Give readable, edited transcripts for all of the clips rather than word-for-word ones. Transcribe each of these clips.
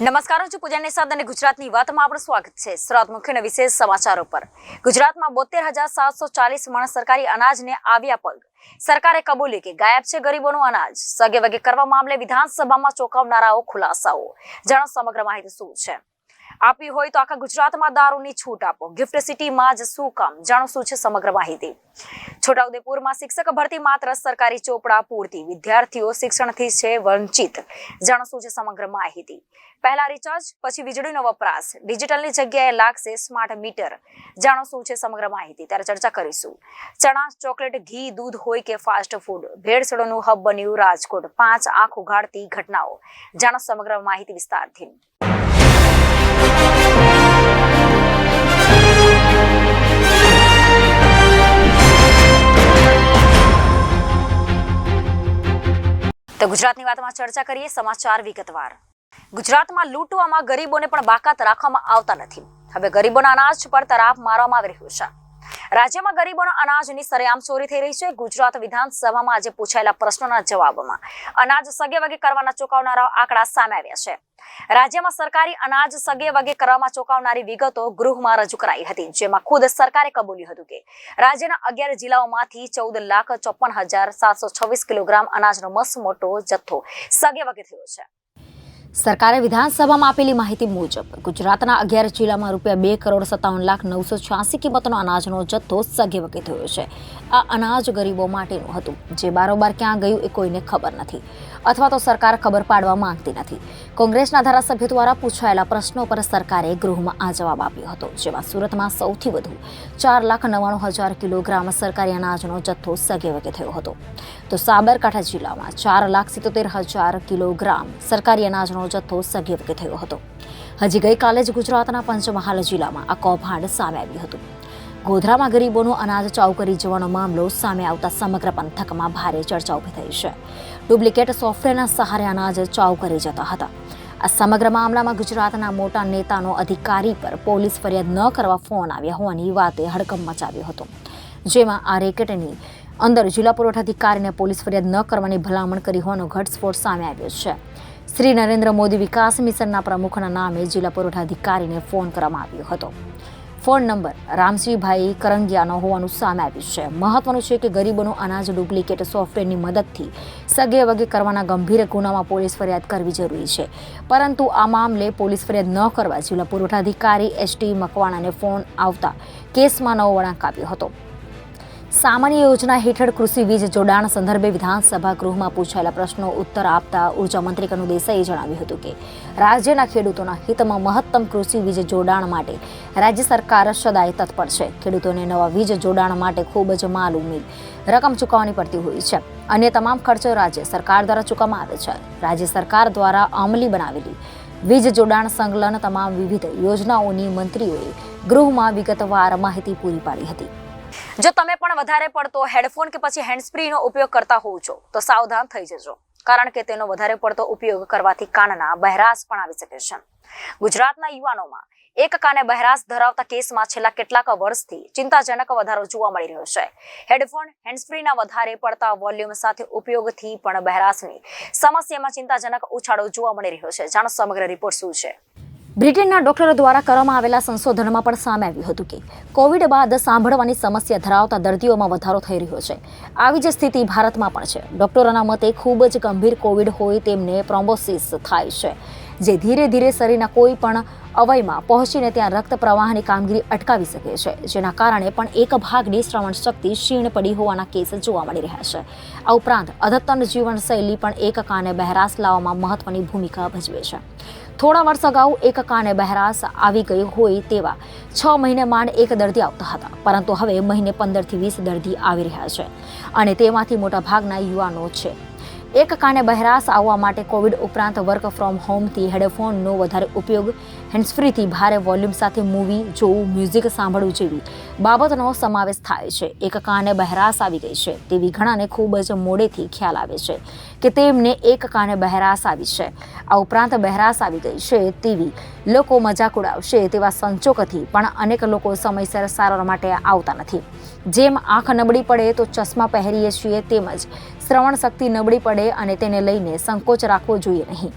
નમસ્કાર, હું છું પૂજા નિષાદ અને ગુજરાતની વાતમાં આપનું સ્વાગત છે. શરૂઆત મુખ્ય વિશેષ સમાચારો પર. ગુજરાતમાં 72,740 મણ સરકારી અનાજને આવ્યા પગ. સરકારે કબૂલી કે ગાયબ છે ગરીબોનું અનાજ. સગે વગે કરવા મામલે વિધાનસભામાં ચોંકાવનારાઓ ખુલાસાઓ. જાણો સમગ્ર માહિતી શું છે. આપવી હોય તો આખા ગુજરાતમાં દારૂની છૂટ આપો. ગિફ્ટ સિટીમાં જ શું કામ? જાણો શું છે સમગ્ર માહિતી. છોટાઉદેપુરમાં શિક્ષક ભરતી માત્ર સરકારી ચોપડા પૂરતી. વિદ્યાર્થીઓ શિક્ષણથી છે વંચિત. જાણો શું છે સમગ્ર માહિતી. પહેલા રિચાર્જ પછી વીજળીનો વપરાશ. ડિજિટલની જગ્યાએ લાગશે સ્માર્ટ મીટર. જાણો શું છે સમગ્ર માહિતી. ત્યારે ચર્ચા કરીશું. ચણા, ચોકલેટ, ઘી, દૂધ હોય કે ફાસ્ટ ફૂડ, ભેળસેળનું હબ બન્યું રાજકોટ. 5 આંખ ઉઘાડતી ઘટનાઓ. જાણો સમગ્ર માહિતી વિસ્તારથી. તો ગુજરાતની વાતમાં ચર્ચા કરીએ. સમાચાર વિગતવાર. ગુજરાતમાં લૂંટવામાં ગરીબોને પણ બાકાત રાખવામાં આવતા નથી. હવે ગરીબોના અનાજ પર તરાપ મારવામાં આવી રહ્યું છે. રાજ્યમાં ગરીબોના અનાજની સરેઆમ ચોરી થઈ રહી છે. ગુજરાત વિધાનસભામાં આજે પૂછાયેલા પ્રશ્નોના જવાબમાં અનાજ સગે વગે કરવાના ચોંકાવનારા આંકડા સામે આવ્યા છે. રાજ્યમાં સરકારી અનાજ સગે વગે કરવામાં ચોંકાવનારી વિગતો ગૃહમાં રજૂ કરાઈ હતી, જેમાં ખુદ સરકારે કબૂલ્યું હતું કે રાજ્યના 11 જિલ્લાઓમાંથી 14,54,726 કિલોગ્રામ અનાજનો મસ્ત મોટો જથ્થો સગે વગે થયો છે. સરકારે વિધાનસભામાં આપેલી માહિતી મુજબ ગુજરાતના 11 જિલ્લામાં ₹2,57,986 કિંમતનો અનાજનો જથ્થો સગે વગે થયો છે. આ અનાજ ગરીબો માટેનું હતું, જે બારોબાર ક્યાં ગયું એ કોઈને ખબર નથી, અથવા તો સરકાર ખબર પાડવા માંગતી નથી. કોંગ્રેસના ધારાસભ્યો દ્વારા પૂછાયેલા પ્રશ્નો પર સરકારે ગૃહમાં આ જવાબ આપ્યો હતો, જેમાં સુરતમાં સૌથી વધુ 4,99,000 કિલોગ્રામ સરકારી અનાજનો જથ્થો સગે વગે થયો હતો. તો સાબરકાંઠા જિલ્લામાં 4,77,000 કિલોગ્રામ સરકારી અનાજનો જથ્થો સગે વગે થયો હતો. હજી ગઈકાલે જ ગુજરાતના પંચમહાલ જિલ્લામાં આ કૌભાંડ સામે આવ્યું હતું. ગોધરામાં ગરીબોનું અનાજ ચાઉ કરી જવાનો મામલો સામે આવતા સમગ્ર પંથકમાં ભારે ચર્ચા ઊભી થઈ છે. ડુપ્લિકેટ સોફ્ટવેરના સહારે અનાજ ચાઉ કરી જતા હતા. આ સમગ્ર મામલામાં ગુજરાતના મોટા નેતાનો અધિકારી પર પોલીસ ફરિયાદ ન કરવા ફોન આવ્યા હોવાની વાતે હડકંપ મચાવ્યો હતો, જેમાં આ રેકેટની અંદર જિલ્લા પુરવઠા અધિકારીને પોલીસ ફરિયાદ ન કરવાની ભલામણ કરી હોવાનો ઘટસ્ફોટ સામે આવ્યો છે. શ્રી નરેન્દ્ર મોદી વિકાસ મિશનના પ્રમુખના નામે જિલ્લા પુરવઠા અધિકારીને ફોન કરવામાં આવ્યો હતો. ફોન નંબર રામજીભાઈ કરંગિયાનો હોવાનું સામે આવ્યું છે. મહત્વનું છે કે ગરીબોનું અનાજ ડુપ્લિકેટ સોફ્ટવેરની મદદથી સગે વગે કરવાના ગંભીર ગુનામાં પોલીસ ફરિયાદ કરવી જરૂરી છે, પરંતુ આ મામલે પોલીસ ફરિયાદ ન કરવા જિલ્લા પુરવઠા અધિકારી એસટી મકવાણાને ફોન આવતા કેસમાં નવો વળાંક આવ્યો હતો. સામાન્ય યોજના હેઠળ કૃષિ વીજ જોડાણ સંદર્ભે વિધાનસભા ગૃહમાં પૂછાયેલા પ્રશ્નો ઉત્તર આપતા ઉર્જા મંત્રી કનુ દેસાઈએ જણાવ્યું હતું કે રાજ્યના ખેડૂતોના હિતમાં મહત્તમ કૃષિ વીજ જોડાણ માટે રાજ્ય સરકાર સદાય તત્પર છે. ખેડૂતોને નવા વીજ જોડાણ માટે ખૂબ જ માલૂમી રકમ ચૂકવવાની પડતી હોય છે. અન્ય તમામ ખર્ચો રાજ્ય સરકાર દ્વારા ચૂકવવામાં આવે છે. રાજ્ય સરકાર દ્વારા અમલી બનાવેલી વીજ જોડાણ સંકલન તમામ વિવિધ યોજનાઓની મંત્રીઓએ ગૃહમાં વિગતવાર માહિતી પૂરી પાડી હતી. જો તમે પણ વધારે પડતો હેડફોન કે પછી હેન્ડસ્ફ્રીનો ઉપયોગ કરતા હોવ છો તો સાવધાન થઈ જજો, કારણ કે તેનો વધારે પડતો ઉપયોગ કરવાથી કાનના બહેરાશ પણ આવી શકે છે. ગુજરાતના યુવાનોમાં એક કાને બહેરાશ ધરાવતા કેસમાં છેલ્લા કેટલાક વર્ષથી ચિંતાજનક વધારો જોવા મળી રહ્યો છે. હેડફોન, હેન્ડસ્ફ્રીના વધારે પડતા વોલ્યુમ સાથે ઉપયોગથી પણ બહેરાશની સમસ્યામાં ચિંતાજનક ઉછાળો જોવા મળી રહ્યો છે. જાણો સમગ્ર રિપોર્ટ શું છે. બ્રિટનના ડોક્ટરો દ્વારા કરવામાં આવેલા સંશોધનમાં પણ સામે આવ્યું હતું કે કોવિડ બાદ સાંભળવાની સમસ્યા ધરાવતા દર્દીઓમાં વધારો થઈ રહ્યો છે. આવી જ સ્થિતિ ભારતમાં પણ છે. ડોક્ટરોના મતે ખૂબ જ ગંભીર કોવિડ હોય તેમને થ્રોમ્બોસિસ થાય છે, જે ધીરે ધીરે શરીરના કોઈ પણ અવયવમાં પહોંચીને ત્યાં રક્ત પ્રવાહની કામગીરી અટકાવી શકે છે, જેના કારણે પણ એક ભાગની શ્રવણ શક્તિ ક્ષીણ પડી હોવાના કેસ જોવા મળી રહ્યા છે. આ ઉપરાંત અદ્યતન જીવનશૈલી પણ એક કાને બહેરાશ લાવવામાં મહત્વની ભૂમિકા ભજવે છે. થોડા વર્ષ અગાઉ એક કાને બહેરાશ આવી ગઈ હોય તેવા 6 મહિને માંડ એક દર્દી આવતા હતા, પરંતુ હવે મહિને 15 થી 20 દર્દી આવી રહ્યા છે, અને તેમાંથી મોટા ભાગના યુવાનો છે. એક કાને બહેરાશ આવવા માટે કોવિડ ઉપરાંત વર્ક ફ્રોમ હોમથી હેડફોનનો વધારે ઉપયોગ, હેન્ડસ્ફ્રીથી ભારે વોલ્યુમ સાથે મૂવી જોવું, મ્યુઝિક સાંભળવું જેવી બાબતનો સમાવેશ થાય છે. એક કાને બહેરાશ આવી ગઈ છે તેવી ઘણાને ખૂબ જ મોડેથી ખ્યાલ આવે છે કે તેમને એક કાને બહેરાશ આવી છે. આ ઉપરાંત બહેરાશ આવી ગઈ છે તેવી લોકો મજાક ઉડાવશે તેવા સંચોકથી પણ અનેક લોકો સમયસર સારવાર માટે આવતા નથી. જેમ આંખ નબળી પડે તો ચશ્મા પહેરીએ છીએ, તેમજ શ્રવણ શક્તિ નબળી પડે અને તેને લઈને સંકોચ રાખવો જોઈએ નહીં.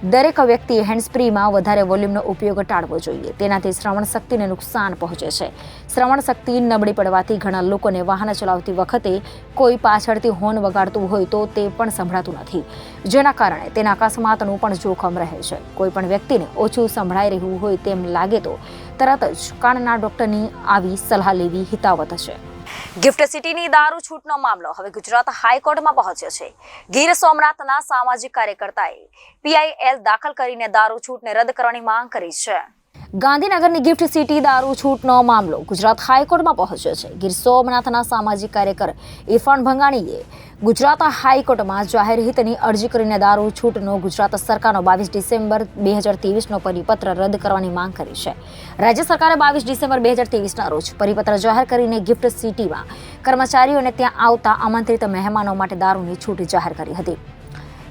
દરેક વ્યક્તિએ હેન્ડસ્ફ્રીમાં વધારે વોલ્યુમનો ઉપયોગ ટાળવો જોઈએ. તેનાથી શ્રવણ શક્તિને નુકસાન પહોંચે છે. શ્રવણ શક્તિ નબળી પડવાથી ઘણા લોકોને વાહન ચલાવતી વખતે કોઈ પાછળથી હોર્ન વગાડતું હોય તો તે પણ સંભળાતું નથી, જેના કારણે તેના અકસ્માતનું પણ જોખમ રહે છે. કોઈ પણ વ્યક્તિને ઓછું સંભળાઈ રહ્યું હોય તેમ લાગે તો તરત જ કાનના ડોક્ટરની આવી સલાહ લેવી હિતાવત છે. ગિફ્ટ સિટીની દારૂ છૂટનો મામલો હવે ગુજરાત હાઈકોર્ટમાં પહોંચ્યો છે. ગીર સોમનાથના સામાજિક કાર્યકર્તાએ PIL દાખલ કરીને દારૂ છૂટને રદ કરવાની માંગ કરી છે. ગાંધીનગરની ગિફ્ટ સિટી દારૂ છૂટનો મામલો ગુજરાત હાઈકોર્ટમાં પહોંચ્યો છે. ગીર સોમનાથના સામાજિક કાર્યકર ઇરફાન ભંગાણીએ ગુજરાત હાઈકોર્ટમાં જાહેર હિતની અરજી કરીને દારૂ છૂટનો ગુજરાત સરકારનો 22 ડિસેમ્બર 2023નો પરિપત્ર રદ કરવાની માંગ કરી છે. રાજ્ય સરકારે 22 ડિસેમ્બર 2023ના રોજ પરિપત્ર જાહેર કરીને ગિફ્ટ સિટીમાં કર્મચારીઓને ત્યાં આવતા આમંત્રિત મહેમાનો માટે દારૂની છૂટ જાહેર કરી હતી.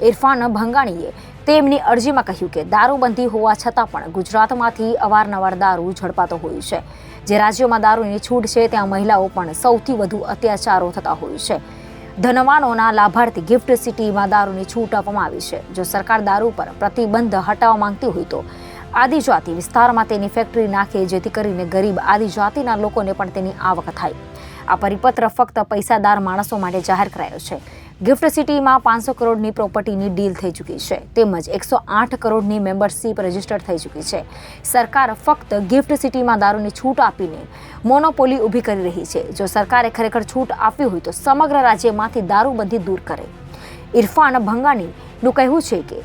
ઇરફાન ભંગાણીએ તેમની અરજીમાં કહ્યું કે દારૂબંધી હોવા છતાં પણ ગુજરાતમાંથી અવારનવાર દારૂ ઝડપાતો હોય છે. જે રાજ્યોમાં દારૂની છૂટ છે ત્યાં મહિલાઓ પણ સૌથી વધુ અત્યાચારો થતા હોય છે. ધનવાનોના લાભાર્થી ગિફ્ટ સિટીમાં દારૂની છૂટ આપવામાં આવી છે. જો સરકાર દારૂ પર પ્રતિબંધ હટાવવા માંગતી હોય તો આદિજાતિ વિસ્તારમાં તેની ફેક્ટરી નાખે, જેથી કરીને ગરીબ આદિજાતિના લોકોને પણ તેની આવક થાય. આ પરિપત્ર ફક્ત પૈસાદાર માણસો માટે જાહેર કરાયો છે. ગિફ્ટ સિટીમાં 500 કરોડની પ્રોપર્ટીની ડીલ થઈ ચૂકી છે, તેમજ 108 કરોડની મેમ્બરશીપ રજીસ્ટર થઈ ચૂકી છે. સરકાર ફક્ત ગિફ્ટ સિટીમાં દારૂની છૂટ આપીને મોનોપોલી ઊભી કરી રહી છે. જો સરકારે ખરેખર છૂટ આપી હોય તો સમગ્ર રાજ્યમાંથી દારૂબંધી દૂર કરે. ઇરફાન ભંગાણીનું કહેવું છે કે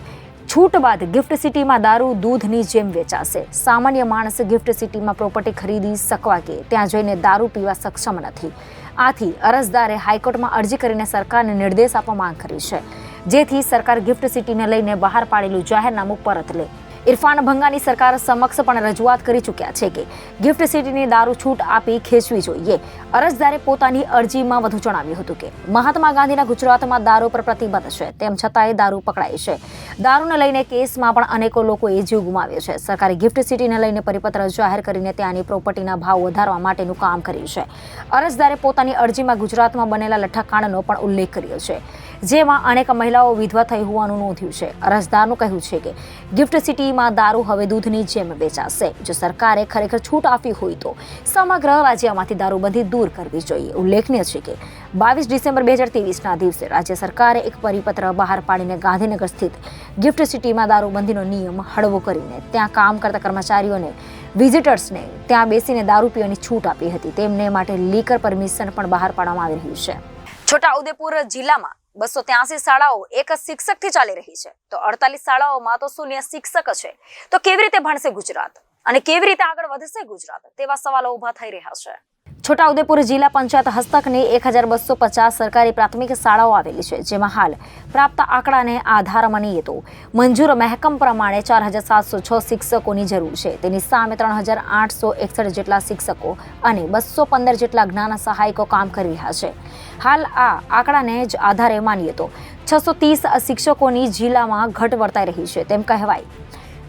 છૂટ બાદ ગિફ્ટ સિટીમાં દારૂ દૂધની જેમ વેચાશે. સામાન્ય માણસ ગિફ્ટ સિટીમાં પ્રોપર્ટી ખરીદી શકવા કે ત્યાં જઈને દારૂ પીવા સક્ષમ નથી. આથી અરજદારે હાઈકોર્ટમાં અરજી કરીને સરકારને નિર્દેશ આપવા માંગ કરી છે, જેથી સરકાર ગિફ્ટ સિટીને લઈને બહાર પાડેલું જાહેરનામું પરત લે. ઇરફાન ભંગાણી સરકાર સમક્ષ પણ રજૂઆત કરી ચૂક્યા છે કે ગિફ્ટ સિટીની દારૂ છૂટ આપી ખેંચવી જોઈએ. અરજદારે પોતાની અરજીમાં વધુ જણાવ્યું હતું કે મહાત્મા ગાંધીના ગુજરાતમાં દારૂ પર પ્રતિબંધ છે, તેમ છતાંય દારૂ પકડાય છે. દારૂને લઈને કેસમાં પણ અનેકો લોકોએ જીવ ગુમાવ્યો છે. સરકારે ગિફ્ટ સિટીને લઈને પરિપત્ર જાહેર કરીને ત્યાંની પ્રોપર્ટીના ભાવ વધારવા માટેનું કામ કર્યું છે. અરજદારે પોતાની અરજીમાં ગુજરાતમાં બનેલા લઠ્ઠાકાંડનો પણ ઉલ્લેખ કર્યો છે, જેમાં અનેક મહિલાઓ વિધવા થઈ હોવાનું નોંધ્યું છે. અરજદારનું કહેવું છે કે ગિફ્ટ સિટીમાં દારૂ હવે દૂધની જેમ વેચાશે. જો સરકારે ખરેખર છૂટ આપી હોય તો સમગ્ર રાજ્યમાંથી દારૂબંધી દૂર કરવી જોઈએ. ઉલ્લેખનીય છે કે 22 ડિસેમ્બર 2023ના દિવસે રાજ્ય સરકારે એક પરિપત્ર બહાર પાડીને ગાંધીનગર સ્થિત ગિફ્ટ સિટીમાં દારૂબંધીનો નિયમ હળવો કરીને ત્યાં કામ કરતા કર્મચારીઓને, વિઝિટર્સને ત્યાં બેસીને દારૂ પીવાની છૂટ આપી હતી. તેમને માટે લીકર પરમિશન પણ બહાર પાડવામાં આવી રહ્યું છે. છોટાઉદેપુર જિલ્લામાં 283 શાળાઓ એક શિક્ષકથી ચાલી રહી છે, તો 48 શાળાઓમાં તો શૂન્ય શિક્ષક છે. તો કેવી રીતે ભણશે ગુજરાત અને કેવી રીતે આગળ વધશે ગુજરાત, તેવા સવાલો ઊભા થઈ રહ્યા છે. છોટાઉદેપુર જિલ્લા પંચાયત હસ્તકની 1250 સરકારી પ્રાથમિક શાળાઓ આવેલી છે, જેમાં હાલ પ્રાપ્ત આંકડાને આધાર માનીએ તો મંજૂર મહેકમ પ્રમાણે 4706 શિક્ષકોની જરૂર છે. તેની સામે 3861 જેટલા શિક્ષકો અને 215 જેટલા જ્ઞાન સહાયકો કામ કરી રહ્યા છે. હાલ આ આંકડાને જ આધારે માનીએ તો 630 શિક્ષકોની જિલ્લામાં ઘટ વર્તાઈ રહી છે તેમ કહેવાય.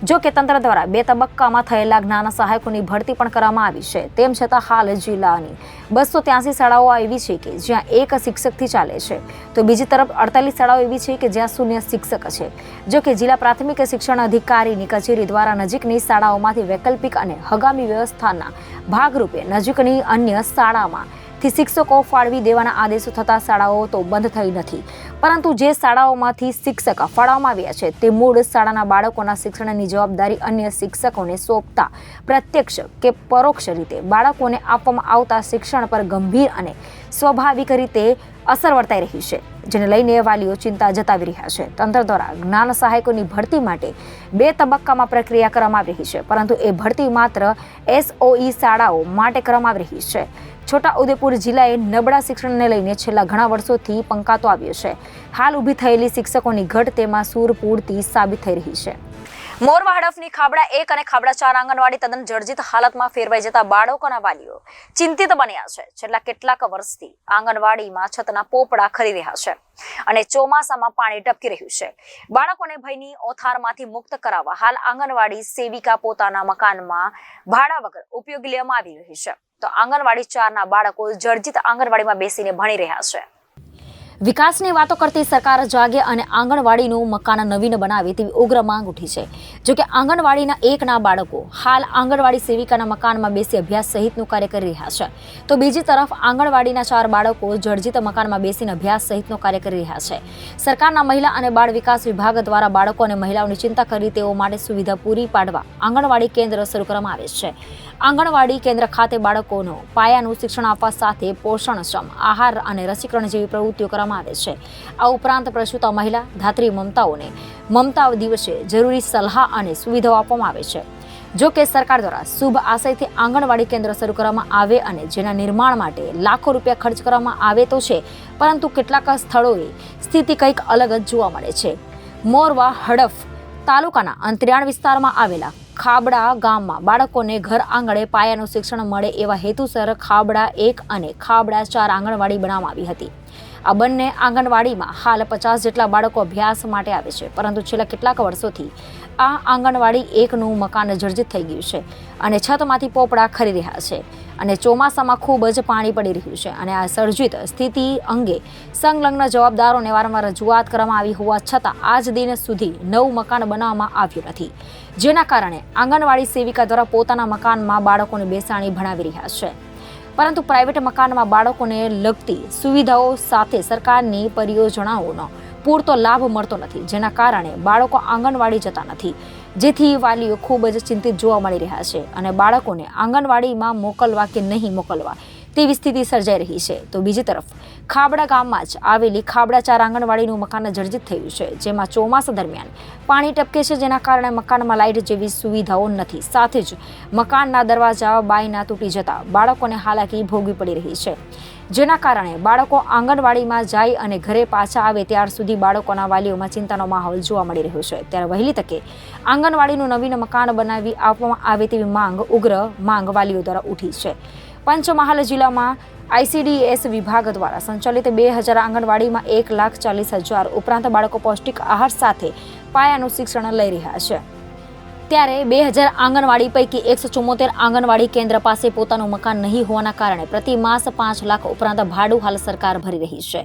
જો કે તંત્ર દ્વારા 2 તબક્કામાં થયેલા જ્ઞાન સહાયકોની ભરતી પણ કરવામાં આવી છે. તેમ છતાં હાલ જિલ્લાની 283 શાળાઓ એવી છે કે જ્યાં એક શિક્ષકથી ચાલે છે, તો બીજી તરફ 48 શાળાઓ એવી છે કે જ્યાં શૂન્ય શિક્ષક છે. જો કે જિલ્લા પ્રાથમિક શિક્ષણ અધિકારીની કચેરી દ્વારા નજીકની શાળાઓમાંથી વૈકલ્પિક અને હંગામી વ્યવસ્થાના ભાગરૂપે નજીકની અન્ય શાળામાં થી શિક્ષકો ફાળવી દેવાના આદેશો થતા શાળાઓ તો બંધ થઈ નથી, પરંતુ જે શાળાઓમાંથી શિક્ષક ફાળવવામાં આવ્યા છે તે મૂળ શાળાના બાળકોના શિક્ષણની જવાબદારી અન્ય શિક્ષકોને સોંપતા પ્રત્યક્ષ કે પરોક્ષ રીતે બાળકોને આપવામાં આવતા શિક્ષણ પર ગંભીર અને સ્વાભાવિક રીતે અસર વર્તાઈ રહી છે, જેને લઈને વાલીઓ ચિંતા જતાવી રહ્યા છે. તંત્ર દ્વારા જ્ઞાન સહાયકોની ભરતી માટે 2 તબક્કામાં પ્રક્રિયા કરવામાં આવી રહી છે, પરંતુ એ ભરતી માત્ર SOE શાળાઓ માટે કરવામાં આવી રહી છે. છોટાઉદેપુર જિલ્લાએ નબળા શિક્ષણને લઈને છેલ્લા ઘણા વર્ષોથી પંકાતો આવ્યો છે. હાલ ઊભી થયેલી શિક્ષકોની ઘટ તેમાં સૂર પૂરતી સાબિત થઈ રહી છે. મોરવા હડફની ખાબડા 1 અને ખાબડા 4 આંગણવાડી તદ્દન જર્જરિત હાલતમાં ફેરવાઈ જતા બાળકોના વાલીઓ ચિંતિત બન્યા છે. છેલ્લા કેટલાક વર્ષથી આંગણવાડીમાં છતના પોપડા ખરી રહ્યા છે અને ચોમાસામાં પાણી ટપકી રહ્યું છે. બાળકોને ભયની ઓથારમાંથી મુક્ત કરાવવા હાલ આંગણવાડી સેવિકા પોતાના મકાનમાં ભાડા વગર ઉપયોગ લેવામાં આવી રહી છે, તો આંગણવાડી 4ના બાળકો જર્જરિત આંગણવાડીમાં બેસીને ભણી રહ્યા છે. વિકાસની વાતો કરતી સરકાર જાગે અને આંગણવાડીનું મકાન નવીન બનાવે તેવી ઉગ્ર માંગ ઉઠી છે. જોકે આંગણવાડીના એકના બાળકો હાલ આંગણવાડી સેવિકાના મકાનમાં બેસી અભ્યાસ સહિતનું કાર્ય કરી રહ્યા છે, તો બીજી તરફ આંગણવાડીના 4 બાળકો જર્જરિત મકાનમાં બેસીને અભ્યાસ સહિતનું કાર્ય કરી રહ્યા છે. સરકારના મહિલા અને બાળ વિકાસ વિભાગ દ્વારા બાળકો અને મહિલાઓની ચિંતા કરી તેઓ માટે સુવિધા પૂરી પાડવા આંગણવાડી કેન્દ્ર શરૂ કરવામાં આવે છે. આંગણવાડી કેન્દ્ર ખાતે બાળકોનો પાયાનું શિક્ષણ આપવા સાથે પોષણક્ષમ આહાર અને રસીકરણ જેવી પ્રવૃત્તિઓ કરવામાં આવે છે. આ ઉપરાંત પ્રસૂતા મહિલા ધાત્રી મમતાઓને મમતા દિવસે જરૂરી સલાહ અને સુવિધાઓ આપવામાં આવે છે. જો કે સરકાર દ્વારા શુભ આશયથી આંગણવાડી કેન્દ્ર શરૂ કરવામાં આવે અને જેના નિર્માણ માટે લાખો રૂપિયા ખર્ચ કરવામાં આવે તો છે, પરંતુ કેટલાક સ્થળોએ સ્થિતિ કંઈક અલગ જ જોવા મળે છે. મોરવા હડફ તાલુકાના અંતરિયાળ વિસ્તારમાં આવેલા ખાબડા ગામમાં બાળકોને ઘર આંગણે પાયાનું શિક્ષણ મળે એવા હેતુસર ખાબડા 1 અને ખાબડા 4 આંગણવાડી બનાવવામાં આવી હતી. આ બંને આંગણવાડીમાં હાલ 50 જેટલા બાળકો અભ્યાસ માટે આવે છે, પરંતુ છેલ્લા કેટલાક વર્ષોથી આ આંગણવાડી 1નું મકાન જર્જરિત થઈ ગયું છે અને છતમાંથી પોપડા ખરી રહ્યા છે અને ચોમાસામાં ખૂબ જ પાણી પડી રહ્યું છે અને આ સર્જિત સ્થિતિ અંગે સંલગ્ન જવાબદારોને વારંવાર રજૂઆત કરવામાં આવી હોવા છતાં આજ દિન સુધી નવું મકાન બનાવવામાં આવ્યું નથી, જેના કારણે આંગણવાડી સેવિકા દ્વારા પોતાના મકાનમાં બાળકોને બેસાડી ભણાવી રહ્યા છે, પરંતુ પ્રાઇવેટ મકાનમાં બાળકોને લગતી સુવિધાઓ સાથે સરકારની પરિયોજનાઓનો પૂરતો લાભ મળતો નથી, જેના કારણે બાળકો આંગણવાડી જતા નથી, જેથી વાલીઓ ખૂબ જ ચિંતિત જોવા મળી રહ્યા છે અને બાળકોને આંગણવાડીમાં મોકલવા કે નહીં મોકલવા તેવી સ્થિતિ સર્જાઈ રહી છે. તો બીજી તરફ ખાબડા ગામમાં જ આવેલી ખાબડા 4 આંગણવાડીનું મકાન જર્જરિત થયું છે, જેમાં ચોમાસા દરમિયાન પાણી ટપકે છે, જેના કારણે મકાનમાં લાઇટ જેવી સુવિધાઓ નથી. સાથે જ મકાનના દરવાજા બાયના તૂટી જતા બાળકોને હાલાકી ભોગવી પડી રહી છે, જેના કારણે બાળકો આંગણવાડીમાં જાય અને ઘરે પાછા આવે ત્યાર સુધી બાળકોના વાલીઓમાં ચિંતાનો માહોલ જોવા મળી રહ્યો છે. ત્યારે વહેલી તકે આંગણવાડીનું નવીન મકાન બનાવી આપવામાં આવે તેવી ઉગ્ર માંગ વાલીઓ દ્વારા ઉઠી છે. પંચમહાલ જિલ્લામાં ICDS વિભાગ દ્વારા સંચાલિત 2000 આંગણવાડીમાં 1,40,000 ઉપરાંત બાળકો પૌષ્ટિક આહાર સાથે પાયાનું શિક્ષણ લઈ રહ્યા છે. ત્યારે 2000 આંગણવાડી પૈકી 174 આંગણવાડી કેન્દ્ર પાસે પોતાનું મકાન નહીં હોવાના કારણે પ્રતિ માસ 5 લાખ ઉપરાંત ભાડું હાલ સરકાર ભરી રહી છે.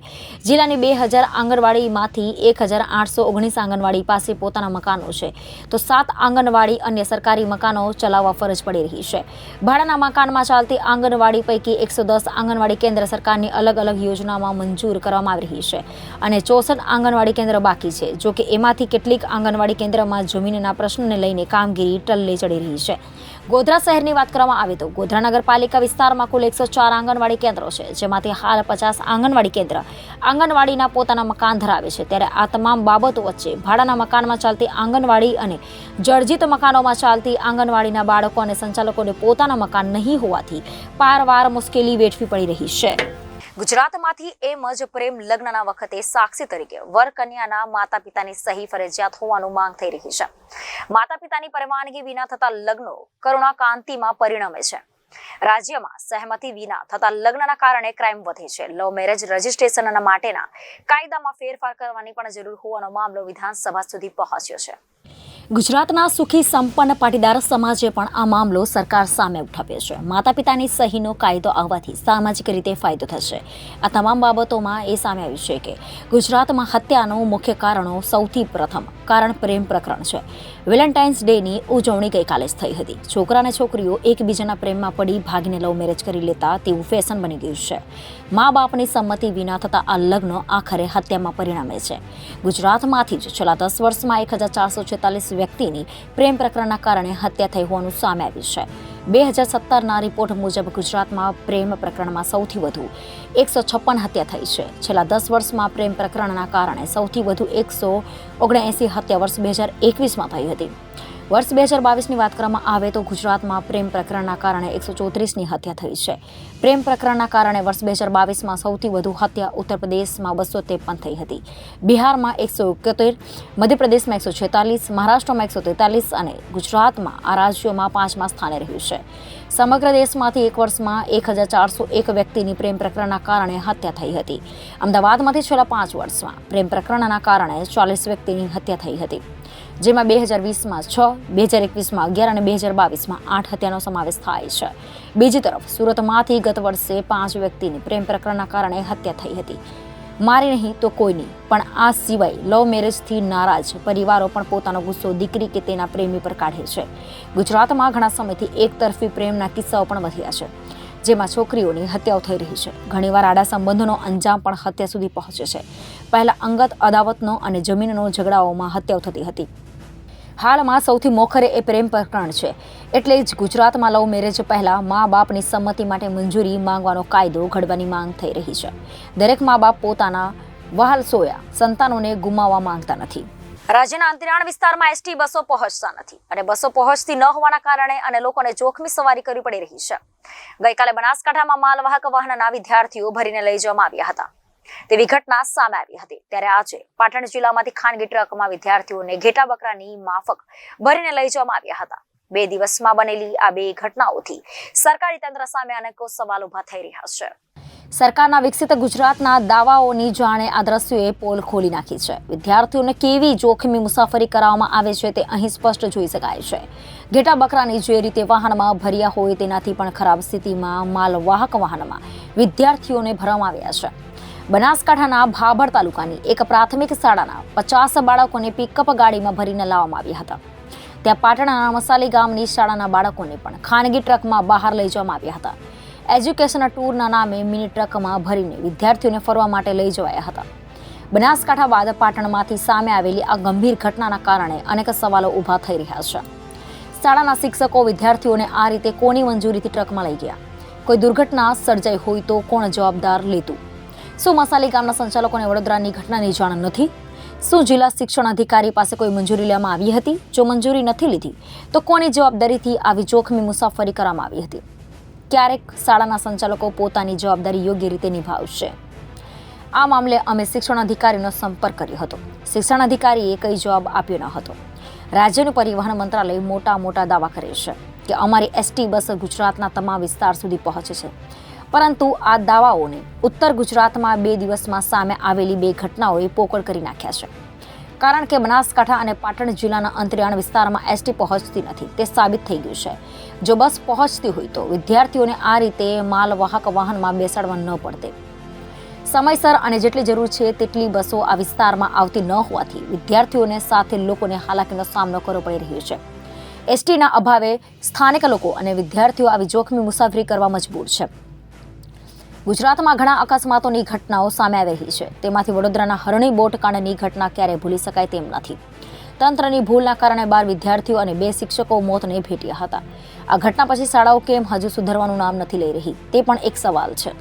જિલ્લાની 2000 આંગણવાડીમાંથી 1819 આંગણવાડી પાસે પોતાના મકાનો છે, તો 7 આંગણવાડી અન્ય સરકારી મકાનો ચલાવવા ફરજ પડી રહી છે. ભાડાના મકાનમાં ચાલતી આંગણવાડી પૈકી 110 આંગણવાડી કેન્દ્ર સરકારની અલગ અલગ યોજનામાં મંજૂર કરવામાં આવી રહી છે અને 64 આંગણવાડી કેન્દ્ર બાકી છે. જો કે એમાંથી કેટલીક આંગણવાડી કેન્દ્રમાં જમીનના પ્રશ્નને લઈને કામગીરી ટલ્લે ચડી રહી છે. ગોધરા શહેરની વાત કરવામાં આવે તો ગોધરા નગરપાલિકા વિસ્તારમાં કુલ 104 આંગણવાડી કેન્દ્રો છે, જેમાંથી હાલ 50 આંગણવાડી કેન્દ્ર આંગણવાડીના પોતાના મકાન ધરાવે છે. ત્યારે આ તમામ બાબતો વચ્ચે ભાડાના મકાનમાં ચાલતી આંગણવાડી અને જર્જરિત મકાનોમાં ચાલતી આંગણવાડીના બાળકો અને સંચાલકોને પોતાના મકાન નહીં હોવાથી પારવાર મુશ્કેલી વેઠવી પડી રહી છે. ગુજરાતમાંથી એમ જ પ્રેમ લગ્નના વખતે સાક્ષી તરીકે વર કન્યાના માતા પિતાની સહી ફરજિયાત હોવાનું માંગ થઈ રહી છે. માતા પિતાની પરવાનગી વિના થતા લગ્નો કરુણાકાંતિમાં પરિણમે છે. રાજ્યમાં સહેમતી વિના થતા લગ્નના કારણે ક્રાઇમ વધે છે. લવ મેરેજ રજીસ્ટ્રેશન માટેના કાયદામાં ફેરફાર કરવાની પણ જરૂર હોવાનો મામલો વિધાનસભા સુધી પહોંચ્યો છે. ગુજરાતના સુખી સંપન્ન પાટીદાર સમાજે પણ આ મામલો સરકાર સામે ઉઠાવ્યો છે. માતા પિતાની સહીનો કાયદો આવવાથી સામાજિક રીતે ફાયદો થશે. આ તમામ બાબતોમાં એ સામે આવ્યું છે કે ગુજરાતમાં હત્યાનું મુખ્ય કારણો સૌથી પ્રથમ કારણ પ્રેમ પ્રકરણ છે. વેલેન્ટાઇન્સ ડેની ઉજવણી ગઈકાલે જ થઈ હતી. છોકરા અને છોકરીઓ એકબીજાના પ્રેમમાં પડી ભાગીને લવ મેરેજ કરી લેતા તેવું ફેશન બની ગયું છે. મા બાપની સંમતિ વિના થતા આ લગ્ન આખરે હત્યામાં પરિણમે છે. ગુજરાતમાંથી જ છેલ્લા 10 વર્ષમાં 1446 વ્યક્તિની પ્રેમ પ્રકરણના કારણે હત્યા થઈ હોવાનું સામે આવ્યું છે. 2017ના રિપોર્ટ મુજબ ગુજરાતમાં પ્રેમ પ્રકરણમાં સૌથી વધુ 156 હત્યા થઈ છે. છેલ્લા 10 વર્ષમાં પ્રેમ પ્રકરણના કારણે સૌથી વધુ 179 હત્યા વર્ષ 2021માં થઈ હતી. વર્ષ 2022ની વાત કરવામાં આવે તો ગુજરાતમાં પ્રેમ પ્રકરણના કારણે 134ની હત્યા થઈ છે. પ્રેમ પ્રકરણના કારણે વર્ષ 2022માં સૌથી વધુ હત્યા ઉત્તર પ્રદેશમાં 253 થઈ હતી, બિહારમાં 171, મધ્યપ્રદેશમાં 146, મહારાષ્ટ્રમાં 143 અને ગુજરાતમાં આ રાજ્યોમાં 5મા સ્થાને રહ્યું છે. સમગ્ર દેશમાંથી એક વર્ષમાં 1401 વ્યક્તિની પ્રેમ પ્રકરણના કારણે હત્યા થઈ હતી. અમદાવાદમાંથી છેલ્લા 5 વર્ષમાં પ્રેમ પ્રકરણના કારણે 40 વ્યક્તિની હત્યા થઈ હતી, જેમાં 2020માં 6, 2021માં 11 અને 2022માં 8 હત્યાનો સમાવેશ થાય છે. બીજી તરફ સુરતમાંથી ગત વર્ષે 5 વ્યક્તિની પ્રેમ પ્રકરણના કારણે હત્યા થઈ હતી. મારી નહીં તો કોઈ નહીં. પણ આ સિવાય લવ મેરેજથી નારાજ પરિવારો પણ પોતાનો ગુસ્સો દીકરી કે તેના પ્રેમી પર કાઢે છે. ગુજરાતમાં ઘણા સમયથી એકતરફી પ્રેમના કિસ્સાઓ પણ વધ્યા છે, જેમાં છોકરીઓની હત્યાઓ થઈ રહી છે. ઘણીવાર આડા સંબંધોનો અંજામ પણ હત્યા સુધી પહોંચે છે. પહેલા અંગત અદાવતનો અને જમીનનો ઝઘડાઓમાં હત્યાઓ થતી હતી. હાલમાં સૌથી મોખરે એ પ્રેમ પ્રકરણ છે. એટલે જ ગુજરાતમાં લવ મેરેજ પહેલા મા બાપની સંમતિ માટે મંજૂરી માંગવાનો કાયદો ઘડવાની માંગ થઈ રહી છે. દરેક મા બાપ પોતાના વહાલ સોયા સંતાનોને ગુમાવવા માંગતા નથી. રાજ્યના અંતરિયાળ વિસ્તારમાં એસટી બસો પહોંચતા નથી અને બસો પહોંચતી ન હોવાના કારણે અને લોકોને જોખમી સવારી કરવી પડી રહી છે. ગઈકાલે બનાસકાંઠામાં માલવાહક વાહનના વિદ્યાર્થીઓ ભરીને લઈ જવામાં આવ્યા હતા. તેવી ઘટના સામે આવી હતી. ત્યારે આજે પાટણ જિલ્લામાંથી ખાનગી ટ્રકમાં વિદ્યાર્થીઓને ઘેટા બકરાની માફક ભરીને લઈ જવામાં આવ્યા હતા. 2 દિવસમાં બનેલી આ 2 ઘટનાઓથી સરકારી તંત્ર સામે અનેકો સવાલ ઉભા થઈ રહ્યા છે. સરકારના વિકસિત ગુજરાતના દાવાઓની જાણે આ દ્રશ્યોએ પોલ ખોલી નાખી છે. વિદ્યાર્થીઓને કેવી જોખમી મુસાફરી કરાવવામાં આવે છે તે અહીં સ્પષ્ટ જોઈ શકાય છે. ઘેટા બકરાની જે રીતે વાહનમાં ભર્યા હોય તેનાથી પણ ખરાબ સ્થિતિમાં માલવાહક વાહનમાં વિદ્યાર્થીઓને ભરવામાં આવ્યા છે. બનાસકાંઠાના ભાભર તાલુકાની એક પ્રાથમિક શાળાના 50 બાળકોને પિકઅપ ગાડીમાં ભરીને લાવવામાં આવ્યા હતા. ત્યાં પાટણના મસાલી ગામની શાળાના બાળકોને પણ ખાનગી ટ્રકમાં બહાર લઈ જવામાં આવ્યા હતા. એજ્યુકેશન ટૂરના નામે મિની ટ્રકમાં ભરીને વિદ્યાર્થીઓને ફરવા માટે લઈ જવાયા હતા. બનાસકાંઠા બાદ પાટણમાંથી સામે આવેલી આ ગંભીર ઘટનાના કારણે અનેક સવાલો ઊભા થઈ રહ્યા છે. શાળાના શિક્ષકો વિદ્યાર્થીઓને આ રીતે કોની મંજૂરીથી ટ્રકમાં લઈ ગયા? કોઈ દુર્ઘટના સર્જાઈ હોય તો કોણ જવાબદાર લેતું? શું મસાલી ગામના સંચાલકોને વડોદરાની ઘટનાની જાણ નથી? શું જિલ્લા શિક્ષણ અધિકારી પાસે કોઈ મંજૂરી લેવામાં આવી હતી? જો મંજૂરી નથી લીધી તો કોની જવાબદારીથી આવી જોખમી મુસાફરી કરવામાં આવી હતી? ક્યારેક શાળાના સંચાલકો પોતાની જવાબદારી યોગ્ય રીતે નિભાવશે? આ મામલે અમે શિક્ષણ અધિકારીનો સંપર્ક કર્યો હતો. શિક્ષણ અધિકારીએ કંઈ જવાબ આપ્યો ન હતો. રાજ્યનું પરિવહન મંત્રાલય મોટા દાવા કરે છે કે અમારી એસટી બસ ગુજરાતના તમામ વિસ્તાર સુધી પહોંચે છે. પરંતુ આ દાવાઓને ઉત્તર ગુજરાતમાં 2 દિવસમાં સામે આવેલી 2 ઘટનાઓએ પોકળ કરી નાખ્યા છે. કારણ કે બનાસકાંઠા અને પાટણ જિલ્લાના અંતરિયાળ વિસ્તારમાં એસટી પહોંચતી નથી તે સાબિત થઈ ગયું છે. જો બસ પહોંચતી હોય તો વિદ્યાર્થીઓને આ રીતે માલવાહક વાહનમાં બેસાડવા ન પડતે. સમયસર અને જેટલી જરૂર છે તેટલી બસો આ વિસ્તારમાં આવતી ન હોવાથી વિદ્યાર્થીઓને સાથે લોકોને હાલાકીનો સામનો કરવો પડી રહ્યો છે. એસટીના અભાવે સ્થાનિક લોકો અને વિદ્યાર્થીઓ આવી જોખમી મુસાફરી કરવા મજબૂર છે. ગુજરાતમાં ઘણા અકસ્માતોની ઘટનાઓ સામે આવી રહી છે. તેમાંથી વડોદરાના હરણી બોટ કાંડની ઘટના ક્યારેય ભૂલી શકાય તેમ નથી. તંત્રની ભૂલના કારણે 12 વિદ્યાર્થીઓ અને 2 શિક્ષકો મોતને ભેટ્યા હતા. આ ઘટના પછી શાળાઓ કેમ હજુ સુધરવાનું નામ નથી લઈ રહી તે પણ એક સવાલ છે.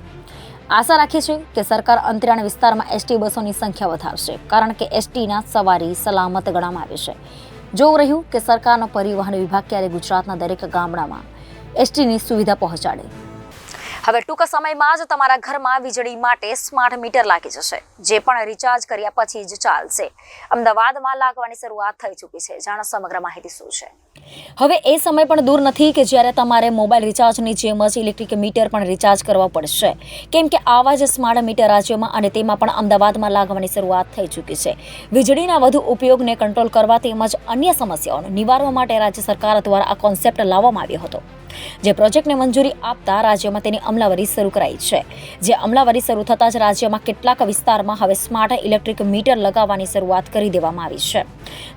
આશા રાખીએ છીએ કે સરકાર અંતરિયાળ વિસ્તારમાં એસટી બસોની સંખ્યા વધારશે, કારણ કે એસટીના સવારી સલામત ગણવામાં આવે છે. જોવું રહ્યું કે સરકારનો પરિવહન વિભાગ ક્યારે ગુજરાતના દરેક ગામડામાં એસટીની સુવિધા પહોંચાડે. હવે ટૂંક સમયમાં જ તમારા ઘરમાં વીજળી માટે સ્માર્ટ મીટર લાગી જશે, જે પણ રિચાર્જ કર્યા પછી જ ચાલશે. અમદાવાદમાં લાગવાની શરૂઆત થઈ ચૂકી છે. જાણો સમગ્ર માહિતી શું છે. હવે એ સમય પણ દૂર નથી કે જ્યારે તમારે મોબાઈલ રિચાર્જની જેમ જ ઇલેક્ટ્રિક મીટર પણ રિચાર્જ કરવા પડશે, કેમ કે આવા જ સ્માર્ટ મીટર રાજ્યમાં અને તેમાં પણ અમદાવાદમાં લાગવાની શરૂઆત થઈ ચૂકી છે. વીજળીના વધુ ઉપયોગને કંટ્રોલ કરવા તેમજ અન્ય સમસ્યાઓને નિવારવા માટે રાજ્ય સરકાર દ્વારા આ કોન્સેપ્ટ લાવવામાં આવ્યો હતો. જે પ્રોજેક્ટને મંજૂરી આપતા રાજ્યમાં તેની અમલાવરી શરૂ કરાઈ છે. જે અમલાવરી શરૂ થતાં જ રાજ્યમાં કેટલાક વિસ્તારમાં હવે સ્માર્ટ ઇલેક્ટ્રિક મીટર લગાવવાની શરૂઆત કરી દેવામાં આવી છે.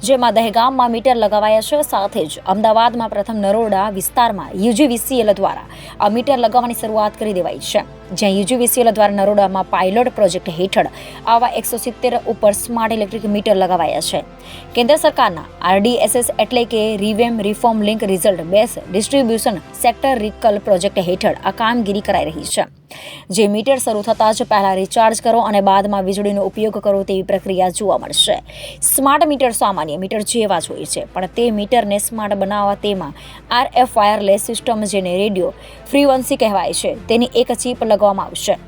જેમાં દહેગામમાં મીટર લગાવાયા છે. સાથે જ અમદાવાદમાં પ્રથમ નરોડા વિસ્તારમાં યુજીવીસીએલ દ્વારા આ મીટર લગાવવાની શરૂઆત કરી દેવાઈ છે. જ્યાં યુજીવીસીએલ દ્વારા નરોડામાં પાયલોટ પ્રોજેક્ટ હેઠળ આવા 170 ઉપર સ્માર્ટ ઇલેક્ટ્રિક મીટર લગાવાયા છે. કેન્દ્ર સરકારના RDSS એટલે કે revamped reform link result base distribution sector રિકલ પ્રોજેક્ટ હેઠળ આ કામગીરી કરાઈ રહી છે. જે મીટર શરૂ થતાં જ પહેલા રિચાર્જ કરો અને બાદમાં વીજળીનો ઉપયોગ કરો તેવી પ્રક્રિયા જોવા મળશે. સ્માર્ટ મીટર સામાન્ય મીટર જેવા જ હોય છે, પણ તે મીટરને સ્માર્ટ બનાવવા તેમાં RF વાયરલેસ સિસ્ટમ, જેને રેડિયો ફ્રીક્વન્સી કહેવાય છે, તેની એક ચિપ લગાવવામાં આવશે,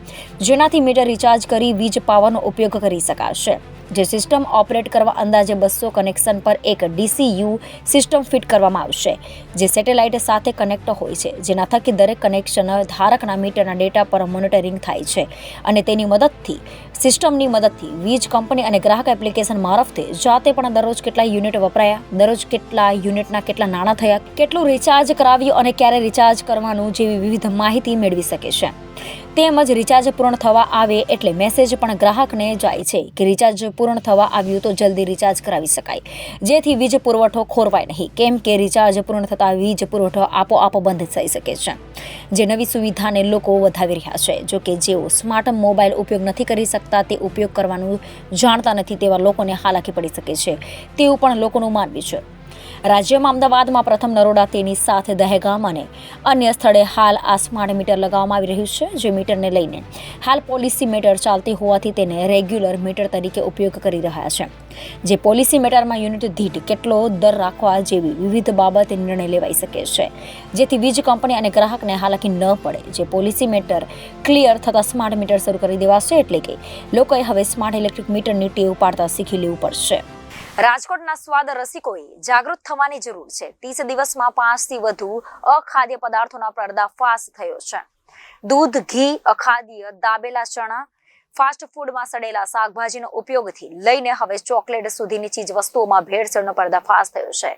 જેનાથી મીટર રિચાર્જ કરી વીજ પાવરનો ઉપયોગ કરી શકાશે. જે સિસ્ટમ ઓપરેટ કરવા અંદાજે 200 કનેક્શન પર એક DCU સિસ્ટમ ફિટ કરવામાં આવશે, જે સેટેલાઇટ સાથે કનેક્ટ હોય છે, જેના થકી દરેક કનેક્શન ધારકના મીટરના ડેટા પર મોનિટરિંગ થાય છે અને તેની મદદથી સિસ્ટમની મદદથી વીજ કંપની અને ગ્રાહક એપ્લિકેશન મારફતે જાતે પણ દરરોજ કેટલા યુનિટ વપરાયા, દરરોજ કેટલા યુનિટના કેટલા નાણાં થયા, કેટલું રિચાર્જ કરાવ્યું અને ક્યારે રિચાર્જ કરવાનું જેવી વિવિધ માહિતી મેળવી શકે છે. તેમજ રિચાર્જ પૂર્ણ થવા આવે એટલે મેસેજ પણ ગ્રાહકને જાય છે કે રિચાર્જ પૂર્ણ થવા આવ્યું તો જલ્દી રિચાર્જ કરાવી શકાય, જેથી વીજ પુરવઠો ખોરવાય નહીં, કેમ કે રિચાર્જ પૂર્ણ થતાં વીજ પુરવઠો આપોઆપ બંધ થઈ શકે છે, જે નવી સુવિધાને લોકો વધાવી રહ્યા છે. જોકે જેઓ સ્માર્ટ મોબાઈલ ઉપયોગ નથી કરી શકતા, તે ઉપયોગ કરવાનું જાણતા નથી તેવા લોકોને હાલાકી પડી શકે છે તેવું પણ લોકોનું માનવું છે. રાજ્યમાં અમદાવાદમાં પ્રથમ નરોડા, તેની સાથે દહેગામ અને અન્ય સ્થળે હાલ આ સ્માર્ટ મીટર લગાવવામાં આવી રહ્યું છે, જે મીટરને લઈને હાલ પોલિસી મીટર ચાલતી હોવાથી તેને રેગ્યુલર મીટર તરીકે ઉપયોગ કરી રહ્યા છે, જે પોલિસી મીટરમાં યુનિટ દીઠ કેટલો દર રાખવા જેવી વિવિધ બાબતે નિર્ણય લેવાઈ શકે છે, જેથી વીજ કંપની અને ગ્રાહકને હાલાકી ન પડે. જે પોલિસી મીટર ક્લિયર થતાં સ્માર્ટ મીટર શરૂ કરી દેવાશે, એટલે કે લોકોએ હવે સ્માર્ટ ઇલેક્ટ્રિક મીટરની ટેવ પાડતા શીખી લેવું પડશે. રાજકોટના સ્વાદ રસિકોએ જાગૃત થવાની જરૂર છે. 30 દિવસમાં 5થી વધુ અખાદ્ય પદાર્થોના પર્દાફાશ થયો છે. દૂધ, ઘી, અખાદ્ય દાબેલા ચણા, ફાસ્ટ ફૂડમાં સડેલા શાકભાજીનો ઉપયોગથી લઈને હવે ચોકલેટ સુધીની ચીજ વસ્તુઓમાં ભેળસેળનો પર્દાફાશ થયો છે.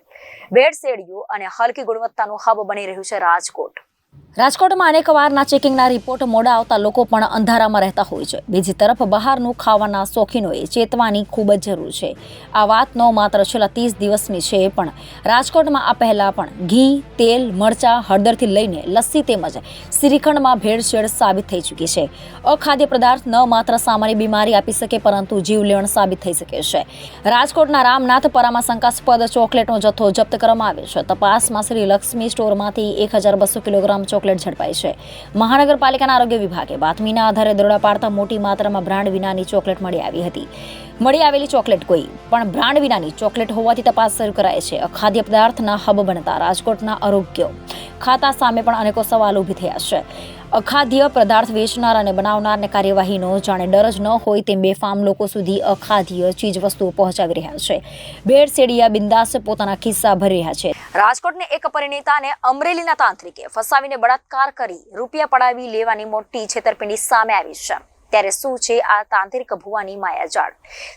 ભેળસેળીઓ અને હલકી ગુણવત્તાનું હબ બની રહ્યું છે રાજકોટ. રાજકોટમાં અનેક વારના ચેકિંગના રિપોર્ટ મોડા આવતા લોકો પણ અંધારામાં રહેતા હોય છે. બીજી તરફ બહારનું ખાવાના શોખીનોએ ચેતવાની ખૂબ જ જરૂર છે. આ વાત ન માત્ર છેલ્લા 30 દિવસની છે, પણ રાજકોટમાં આ પહેલા પણ ઘી, તેલ, મરચાં, હળદરથી લઈને લસ્સી તેમજ શ્રીખંડમાં ભેળસેળ સાબિત થઈ ચૂકી છે. અખાદ્ય પદાર્થ ન માત્ર સામાન્ય બીમારી આપી શકે, પરંતુ જીવલેણ સાબિત થઈ શકે છે. રાજકોટના રામનાથપરામાં શંકાસ્પદ ચોકલેટનો જથ્થો જપ્ત કરવામાં આવ્યો છે. તપાસમાં શ્રી લક્ષ્મી સ્ટોરમાંથી 1200 કિલોગ્રામ ચોકલેટ ઝડપાઈ છે. મહાનગરપાલિકાના આરોગ્ય વિભાગે બાતમીના આધારે દરોડા પાડતા મોટી માત્રામાં બ્રાન્ડ વિનાની ચોકલેટ મળી આવી હતી. મળી આવેલી ચોકલેટ કોઈ પણ બ્રાન્ડ વિનાની ચોકલેટ હોવાથી તપાસ શરૂ કરાઈ છે. અખાદ્ય પદાર્થના હબ બનતા રાજકોટના આરોગ્ય ખાતા સામે પણ અનેકો સવાલ ઊભી થયા છે. અખાદ્ય પદાર્થ વેચનાર અને બનાવનારને કાર્યવાહીનો જાણે ડર જ ન હોય તેમ બેફામ લોકો સુધી અખાદ્ય ચીજ વસ્તુઓ પહોંચાવી રહ્યા છે. ભેળસેળિયા બિંદાસ પોતાના ખિસ્સા ભરી રહ્યા છે. રાજકોટને એક પરિણીતાને અમરેલીના તાંત્રિકે ફસાવીને બળાત્કાર કરી રૂપિયા પડાવી લેવાની મોટી છેતરપિંડી સામે આવી છે. ત્યારે શું છે આ તાંત્રિક ભુવાની માયાજાળ?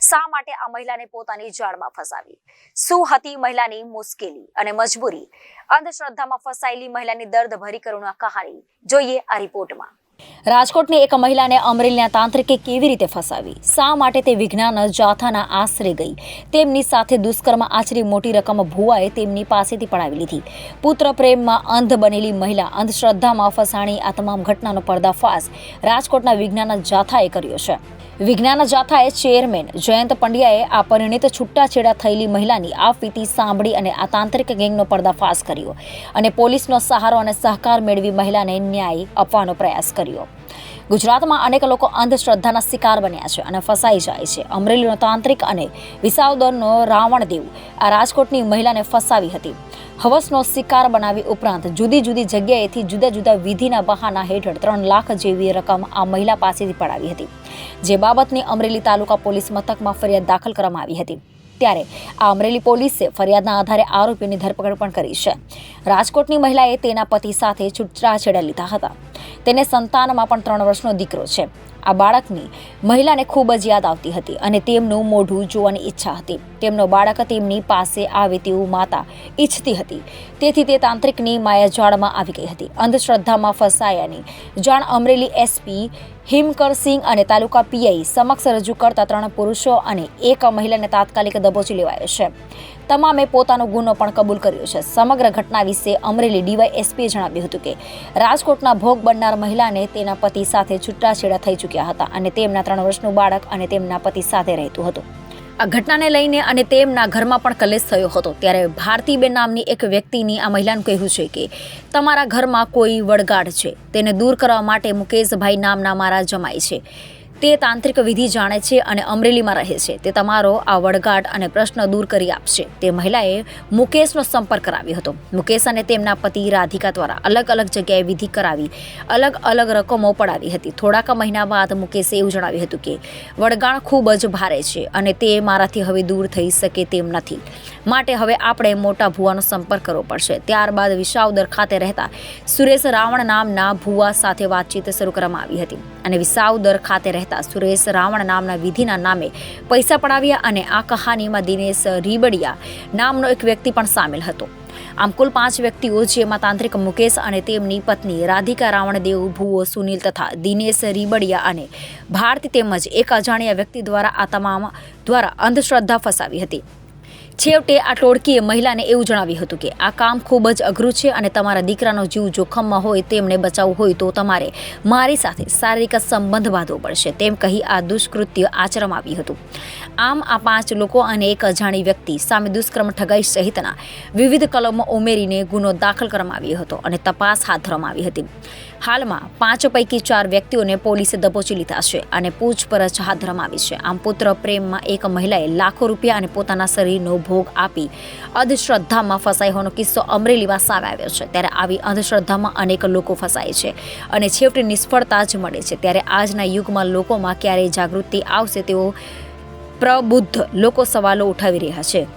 શા માટે આ મહિલાને પોતાની જાળમાં ફસાવી? શું હતી મહિલાની મુશ્કેલી અને મજબૂરી? અંધશ્રદ્ધામાં ફસાયેલી મહિલાની દર્દભરી કરુણા કહાની જોઈએ આ રિપોર્ટમાં. રાજકોટની એક મહિલાને અમરેલીના તાંત્રિકે કેવી રીતે ફસાવી? શા માટે તે વિજ્ઞાન જાથાના આશરે ગઈ? તેમની સાથે દુષ્કર્મ આચરી મોટી રકમ ભુવાએ તેમની પાસેથી પડાવી લીધી. પુત્ર પ્રેમમાં અંધ બનેલી મહિલા અંધશ્રદ્ધામાં ફસાણી. આ તમામ ઘટનાનો પર્દાફાશ રાજકોટના વિજ્ઞાન જાથાએ કર્યો છે. વિજ્ઞાન જાથાએ ચેરમેન જયંત પંડ્યાએ આ પરિણીત છૂટાછેડા થયેલી મહિલાની આ ફીતી સાંભળી અને આ તાંત્રિક ગેંગનો પર્દાફાશ કર્યો અને પોલીસનો સહારો અને સહકાર મેળવી મહિલાને ન્યાય આપવાનો પ્રયાસ કર્યો. ગુજરાતમાં અનેક લોકો અંધશ્રદ્ધાના શિકાર બન્યા છે અને ફસાઈ જાય છે. અમરેલીનો તાંત્રિક અને વિસાવદરનો રાવણદેવ આ રાજકોટની મહિલાને ફસાવી હતી. હવસનો શિકાર બનાવી ઉપરાંત જુદી જુદી જગ્યાએથી જુદા જુદા વિધિના બહાના હેઠળ 3 લાખ જેવી રકમ આ મહિલા પાસેથી પડાવી હતી, જે બાબતની અમરેલી તાલુકા પોલીસ મથકમાં ફરિયાદ દાખલ કરવામાં આવી હતી. ત્યારે આ અમરેલી પોલીસે ફરિયાદના આધારે આરોપીની ધરપકડ પણ કરી છે. રાજકોટની મહિલાએ તેના પતિ સાથે છૂટાછેડા લીધા હતા. તેને સંતાનમાં પણ 3 વર્ષનો દીકરો છે. આ બાળકની મહિલાને ખૂબ જ યાદ આવતી હતી અને તેમનું મોઢું જોવાની ઈચ્છા હતી. તેમનો બાળક તેમની પાસે આવે તેવું માતા ઈચ્છતી હતી. તેથી તે તાંત્રિકની માયાજાળમાં આવી ગઈ હતી. અંધશ્રદ્ધામાં ફસાયાની જાણ અમરેલી એસપી હિમકરસિંહ અને તાલુકા પીઆઈ સમક્ષ રજૂ કરતા 3 પુરુષો અને 1 મહિલાને તાત્કાલિક દબોચી લેવાયો છે. તમામે પોતાનો ગુનો પણ કબૂલ કર્યો છે. સમગ્ર ઘટના વિશે અમરેલી ડીવાયએસપીએ જણાવ્યું હતું કે રાજકોટના ભોગ બનનાર મહિલાને તેના પતિ સાથે છૂટાછેડા થઈ ચૂક્યા હતા અને તેમના 3 વર્ષનું બાળક અને તેમના પતિ સાથે રહેતું હતું. આ ઘટનાને લઈને અને તેમના ઘરમાં પણ કલેશ થયો હતો. ત્યારે ભારતીબેન નામની એક વ્યક્તિની આ મહિલાનું કહેવું છે કે તમારા ઘરમાં કોઈ વડગાડ છે, તેને દૂર કરવા માટે મુકેશભાઈ નામના મારા જમાઈ છે. તે તાંત્રિક વિધિ જાણે છે અને અમરેલીમાં રહે છે. તે તમારો આ વડગાડ અને પ્રશ્ન દૂર કરી આપશે. તે મહિલાએ મુકેશનો સંપર્ક કરાવ્યો હતો. મુકેશ અને તેમના પતિ રાધિકા દ્વારા અલગ અલગ જગ્યાએ વિધિ કરાવી અલગ અલગ રકમો પડાવી હતી. થોડાક મહિના બાદ મુકેશે એવું જણાવ્યું હતું કે વડગાડ ખૂબ જ ભારે છે અને તે મારાથી હવે દૂર થઈ શકે તેમ નથી, માટે હવે આપણે મોટા ભુવાનો સંપર્ક કરવો પડશે. ત્યારબાદ વિસાવદર ખાતે રહેતા સુરેશ રાવણ નામના ભુવા સાથે વાતચીત શરૂ કરવામાં આવી હતી અને વિસાવદર ખાતે રહેતા સુરેશ રાવણ નામના વિધિના નામે પૈસા પડાવ્યા અને આ કહાનીમાં દિનેશ રીબડિયા નામનો એક વ્યક્તિ પણ સામેલ હતો. આમ કુલ 5 વ્યક્તિઓ, જેમાં તાંત્રિક મુકેશ અને તેમની પત્ની રાધિકા રાવણદેવ, ભુવો સુનિલ તથા દિનેશ રીબડિયા અને ભારતી તેમજ એક અજાણ્યા વ્યક્તિ દ્વારા આ તમામ દ્વારા અંધશ્રદ્ધા ફસાવી હતી. છેવટે આ ટોળકીએ મહિલાને એવું જણાવ્યું હતું કે આ કામ ખૂબ જ અઘરું છે અને તમારા દીકરાનો જીવ જોખમમાં હોય, તેમને બચાવવું હોય તો તમારે મારી સાથે શારીરિક સંબંધ બાંધવો પડશે, તેમ કહી આ દુષ્કૃત્ય આચરવામાં આવ્યું હતું. આમ આ 5 લોકો અને એક અજાણી વ્યક્તિ સામે દુષ્કર્મ, ઠગાઈ સહિતના વિવિધ કલમો ઉમેરીને ગુનો દાખલ કરવામાં આવ્યો હતો અને તપાસ હાથ ધરવામાં આવી હતી. હાલમાં 5 પૈકી 4 વ્યક્તિઓને પોલીસે દબોચી લીધા છે અને પૂછપરછ હાથ ધરવામાં આવી છે. આમ પુત્ર પ્રેમમાં એક મહિલાએ લાખો રૂપિયા અને પોતાના શરીરનો ભોગ આપી અંધશ્રદ્ધામાં ફસાઈ હોવાનો કિસ્સો અમરેલીમાં સામે આવ્યો છે. ત્યારે આવી અંધશ્રદ્ધામાં અનેક લોકો ફસાય છે અને છેવટે નિષ્ફળતા જ મળે છે. ત્યારે આજના યુગમાં લોકોમાં ક્યારે જાગૃતિ આવશે તેવો પ્રબુદ્ધ લોકો સવાલો ઉઠાવી રહ્યા છે.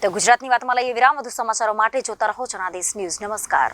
તો ગુજરાતની વાતમાં લઈએ વિરામ. વધુ સમાચારો માટે જોતા રહો જનાદેશ ન્યૂઝ. નમસ્કાર.